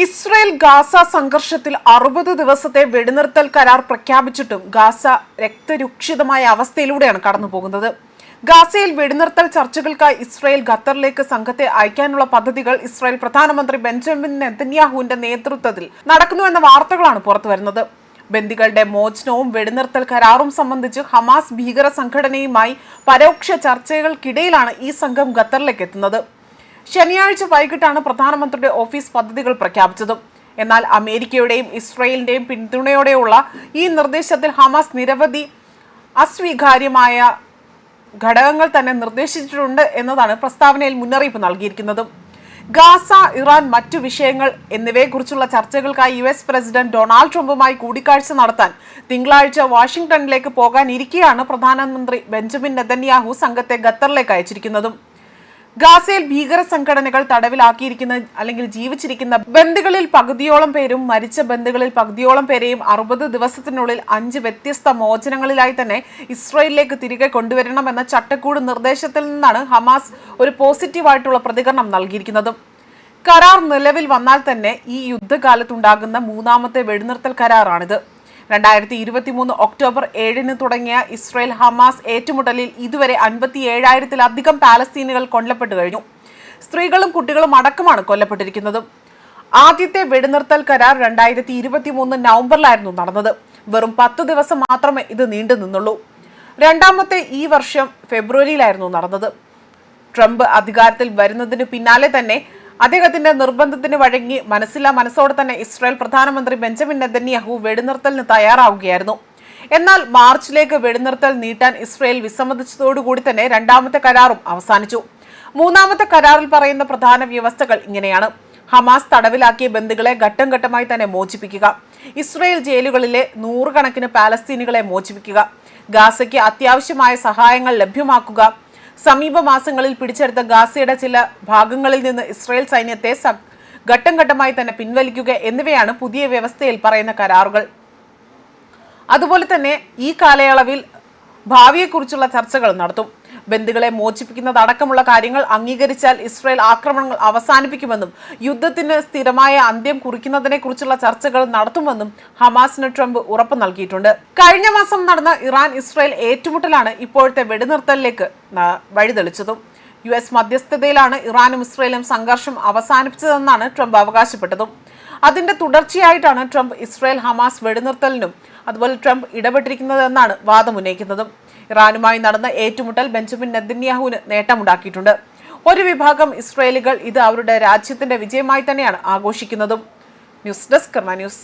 Israel Gaza സംഘർഷത്തിൽ 60 ദിവസത്തെ വെടിനിർത്തൽ കരാർ പ്രഖ്യാപിച്ചിട്ടും ഗാസ രക്തരൂക്ഷിതമായ അവസ്ഥയിലൂടെയാണ് കടന്നുപോകുന്നത്. ഗാസയിൽ വെടിനിർത്തൽ ചർച്ചകൾക്കായി ഇസ്രയേൽ ഖത്തറിലേക്ക് സംഘത്തെ അയക്കാനുള്ള പദ്ധതികൾ ഇസ്രയേൽ പ്രധാനമന്ത്രി ബെഞ്ചമിൻ നെതന്യാഹുവിന്റെ നേതൃത്വത്തിൽ നടക്കുന്നുവെന്ന വാർത്തകളാണ് പുറത്തുവരുന്നത്. ബന്ദികളുടെ മോചനവും വെടിനിർത്തൽ കരാറും സംബന്ധിച്ച് ഹമാസ് ഭീകര സംഘടനയുമായി പരോക്ഷ ചർച്ചകൾക്കിടയിലാണ് ഈ സംഘം ഖത്തറിലേക്ക് എത്തുന്നത്. ശനിയാഴ്ച വൈകിട്ടാണ് പ്രധാനമന്ത്രിയുടെ ഓഫീസ് പദ്ധതികൾ പ്രഖ്യാപിച്ചത്. എന്നാൽ അമേരിക്കയുടെയും ഇസ്രയേലിന്റെയും പിന്തുണയോടെയുള്ള ഈ നിർദ്ദേശത്തിൽ ഹമാസ് നിരവധി അസ്വീകാര്യമായ ഘടകങ്ങൾ തന്നെ നിർദ്ദേശിച്ചിട്ടുണ്ട് എന്നതാണ് പ്രസ്താവനയിൽ മുന്നറിയിപ്പ് നൽകിയിരിക്കുന്നത്. ഗാസ, ഇറാൻ, മറ്റു വിഷയങ്ങൾ എന്നിവയെക്കുറിച്ചുള്ള ചർച്ചകൾക്കായി US പ്രസിഡന്റ് ഡൊണാൾഡ് ട്രംപുമായി കൂടിക്കാഴ്ച നടത്താൻ തിങ്കളാഴ്ച വാഷിംഗ്ടണിലേക്ക് പോകാനിരിക്കെയാണ് പ്രധാനമന്ത്രി ബെഞ്ചമിൻ നെതന്യാഹു സംഘത്തെ ഖത്തറിലേക്ക് അയച്ചിരിക്കുന്നതും. ഗാസയിൽ ഭീകര സംഘടനകൾ തടവിലാക്കിയിരിക്കുന്ന അല്ലെങ്കിൽ ജീവിച്ചിരിക്കുന്ന ബന്ദികളിൽ പകുതിയോളം പേരും മരിച്ച ബന്ദികളിൽ പകുതിയോളം പേരെയും 60 ദിവസത്തിനുള്ളിൽ 5 വ്യത്യസ്ത മോചനങ്ങളിലായി തന്നെ ഇസ്രയേലിലേക്ക് തിരികെ കൊണ്ടുവരണമെന്ന ചട്ടക്കൂട് നിർദ്ദേശത്തിൽ നിന്നാണ് ഹമാസ് ഒരു പോസിറ്റീവായിട്ടുള്ള പ്രതികരണം നൽകിയിരിക്കുന്നത്. കരാർ നിലവിൽ വന്നാൽ തന്നെ ഈ യുദ്ധകാലത്തുണ്ടാകുന്ന മൂന്നാമത്തെ വെടിനിർത്തൽ കരാറാണിത്. 2023 ഒക്ടോബർ 7 തുടങ്ങിയ ഇസ്രയേൽ ഹമാസ് ഏറ്റുമുട്ടലിൽ ഇതുവരെ 57,000-ലധികം പാലസ്തീനികൾ കൊല്ലപ്പെട്ടു കഴിഞ്ഞു. സ്ത്രീകളും കുട്ടികളും അടക്കമാണ് കൊല്ലപ്പെട്ടിരിക്കുന്നത്. ആദ്യത്തെ വെടിനിർത്തൽ കരാർ 2023 നവംബറിലായിരുന്നു നടന്നത്. വെറും 10 ദിവസം മാത്രമേ ഇത് നീണ്ടു നിന്നുള്ളൂ. രണ്ടാമത്തെ ഈ വർഷം ഫെബ്രുവരിയിലായിരുന്നു നടന്നത്. ട്രംപ് അധികാരത്തിൽ വരുന്നതിന് പിന്നാലെ തന്നെ അദ്ദേഹത്തിന്റെ നിർബന്ധത്തിന് വഴങ്ങി മനസ്സോടെ തന്നെ ഇസ്രായേൽ പ്രധാനമന്ത്രി ബെഞ്ചമിൻ നെതന്യാഹു വെടിനിർത്തലിന് തയ്യാറാവുകയായിരുന്നു. എന്നാൽ മാർച്ചിലേക്ക് വെടിനിർത്തൽ നീട്ടാൻ ഇസ്രായേൽ വിസമ്മതിച്ചതോടുകൂടി തന്നെ രണ്ടാമത്തെ കരാറും അവസാനിച്ചു. മൂന്നാമത്തെ കരാറിൽ പറയുന്ന പ്രധാന വ്യവസ്ഥകൾ ഇങ്ങനെയാണ്: ഹമാസ് തടവിലാക്കിയ ബന്ദികളെ ഘട്ടം ഘട്ടമായി തന്നെ മോചിപ്പിക്കുക, ഇസ്രായേൽ ജയിലുകളിലെ 100 കണക്കിന് പാലസ്തീനികളെ മോചിപ്പിക്കുക, ഗാസയ്ക്ക് അത്യാവശ്യമായ സഹായങ്ങൾ ലഭ്യമാക്കുക, സമീപ മാസങ്ങളിൽ പിടിച്ചെടുത്ത ഗാസയുടെ ചില ഭാഗങ്ങളിൽ നിന്ന് ഇസ്രായേൽ സൈന്യത്തെ ഘട്ടം ഘട്ടമായി തന്നെ പിൻവലിക്കുക എന്നിവയാണ് പുതിയ വ്യവസ്ഥയിൽ പറയുന്ന കരാറുകൾ. അതുപോലെ തന്നെ ഈ കാലയളവിൽ ഭാവിയെക്കുറിച്ചുള്ള ചർച്ചകൾ നടത്തും. ബന്ദികളെ മോചിപ്പിക്കുന്നതടക്കമുള്ള കാര്യങ്ങൾ അംഗീകരിച്ചാൽ ഇസ്രായേൽ ആക്രമണങ്ങൾ അവസാനിപ്പിക്കുമെന്നും യുദ്ധത്തിന് സ്ഥിരമായ അന്ത്യം കുറിക്കുന്നതിനെ കുറിച്ചുള്ള ചർച്ചകൾ നടത്തുമെന്നും ഹമാസിന് ട്രംപ് ഉറപ്പ് നൽകിയിട്ടുണ്ട്. കഴിഞ്ഞ മാസം നടന്ന ഇറാൻ ഇസ്രായേൽ ഏറ്റുമുട്ടലാണ് ഇപ്പോഴത്തെ വെടിനിർത്തലിലേക്ക് വഴിതെളിച്ചതും. US മധ്യസ്ഥതയിലാണ് ഇറാനും ഇസ്രായേലും സംഘർഷം അവസാനിപ്പിച്ചതെന്നാണ് ട്രംപ് അവകാശപ്പെട്ടതും. അതിന്റെ തുടർച്ചയായിട്ടാണ് ട്രംപ് ഇസ്രായേൽ ഹമാസ് വെടിനിർത്തലിനും അതുപോലെ ട്രംപ് ഇടപെട്ടിരിക്കുന്നതെന്നാണ് വാദമുന്നയിക്കുന്നതും. ഇറാനുമായി നടന്ന ഏറ്റുമുട്ടൽ ബെഞ്ചമിൻ നെതന്യാഹുവിന് നേട്ടമുണ്ടാക്കിയിട്ടുണ്ട്. ഒരു വിഭാഗം ഇസ്രായേലികൾ ഇത് അവരുടെ രാജ്യത്തിന്റെ വിജയമായി തന്നെയാണ് ആഘോഷിക്കുന്നതും. ന്യൂസ് ഡെസ്ക് കർമ്മ ന്യൂസ്.